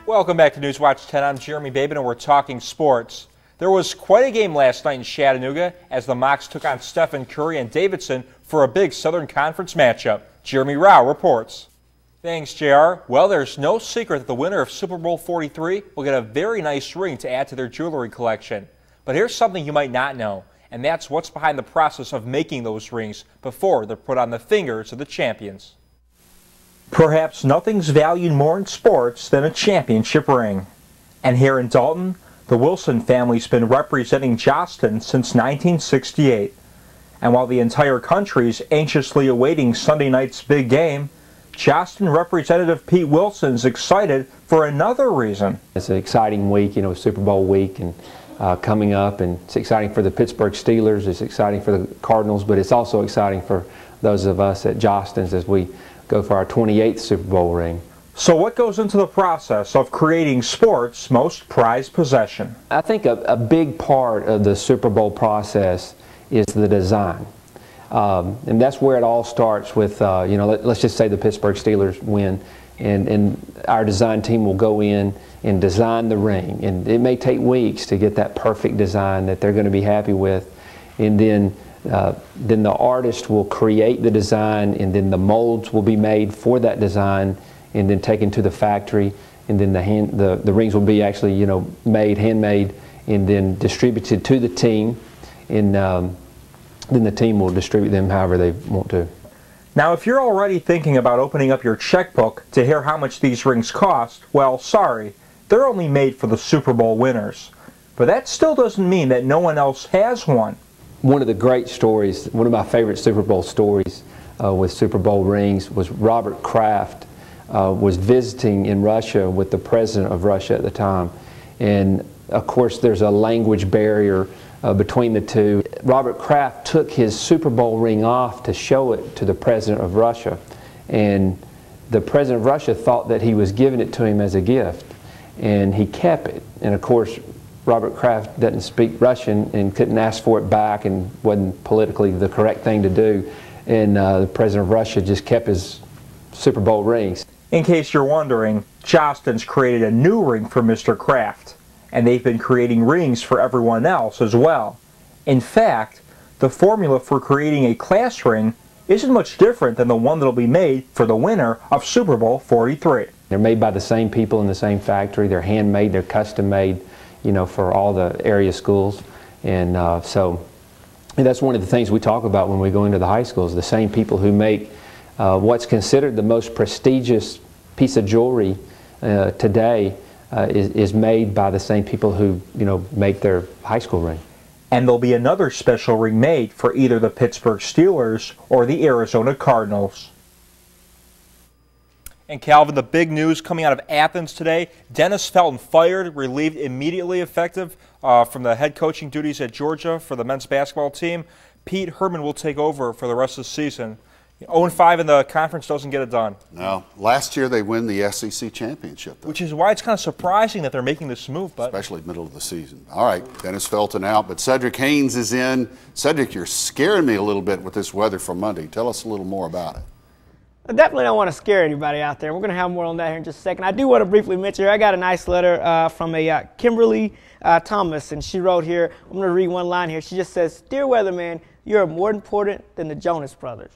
Welcome back to Newswatch 10. I'm Jeremy Babin and we're talking sports. There was quite a game last night in Chattanooga as the Mocs took on Stephen Curry and Davidson for a big Southern Conference matchup. Jeremy Rao reports. Thanks, JR. Well, there's no secret that the winner of Super Bowl 43 will get a very nice ring to add to their jewelry collection. But here's something you might not know, and that's what's behind the process of making those rings before they're put on the fingers of the champions. Perhaps nothing's valued more in sports than a championship ring. And here in Dalton, the Wilson family's been representing Jostens since 1968. And while the entire country's anxiously awaiting Sunday night's big game, Jostens Representative Pete Wilson's excited for another reason. It's an exciting week, Super Bowl week and coming up, and it's exciting for the Pittsburgh Steelers, it's exciting for the Cardinals, but it's also exciting for those of us at Jostens as we go for our 28th Super Bowl ring. So what goes into the process of creating sports' most prized possession? I think a big part of the Super Bowl process is the design. And that's where it all starts with, let's just say the Pittsburgh Steelers win, and our design team will go in and design the ring. And it may take weeks to get that perfect design that they're going to be happy with. And then the artist will create the design, and then the molds will be made for that design and then taken to the factory, and then the rings will be actually made, handmade, and then distributed to the team, and then the team will distribute them however they want to. Now, if you're already thinking about opening up your checkbook to hear how much these rings cost, well, sorry, they're only made for the Super Bowl winners. But that still doesn't mean that no one else has one. One of the great stories, one of my favorite Super Bowl stories with Super Bowl rings was Robert Kraft was visiting in Russia with the president of Russia at the time. And of course there's a language barrier between the two. Robert Kraft took his Super Bowl ring off to show it to the president of Russia. And the president of Russia thought that he was giving it to him as a gift. And he kept it. And of course Robert Kraft doesn't speak Russian and couldn't ask for it back and wasn't politically the correct thing to do. And the president of Russia just kept his Super Bowl rings. In case you're wondering, Jostens created a new ring for Mr. Kraft, and they've been creating rings for everyone else as well. In fact, the formula for creating a class ring isn't much different than the one that'll be made for the winner of Super Bowl 43. They're made by the same people in the same factory. They're handmade, they're custom made, for all the area schools. And so that's one of the things we talk about when we go into the high schools. The same people who make what's considered the most prestigious piece of jewelry today is made by the same people who make their high school ring. And there'll be another special ring made for either the Pittsburgh Steelers or the Arizona Cardinals. And Calvin, the big news coming out of Athens today, Dennis Felton fired, relieved immediately effective from the head coaching duties at Georgia for the men's basketball team. Pete Herman will take over for the rest of the season. 0-5 in the conference doesn't get it done. No. Last year they win the SEC championship, though. Which is why it's kind of surprising that they're making this move. But especially middle of the season. All right, Dennis Felton out, but Cedric Haynes is in. Cedric, you're scaring me a little bit with this weather for Monday. Tell us a little more about it. I definitely don't want to scare anybody out there. We're going to have more on that here in just a second. I do want to briefly mention here, I got a nice letter from a Kimberly Thomas, and she wrote here, I'm going to read one line here. She just says, "Dear Weatherman, you're more important than the Jonas Brothers."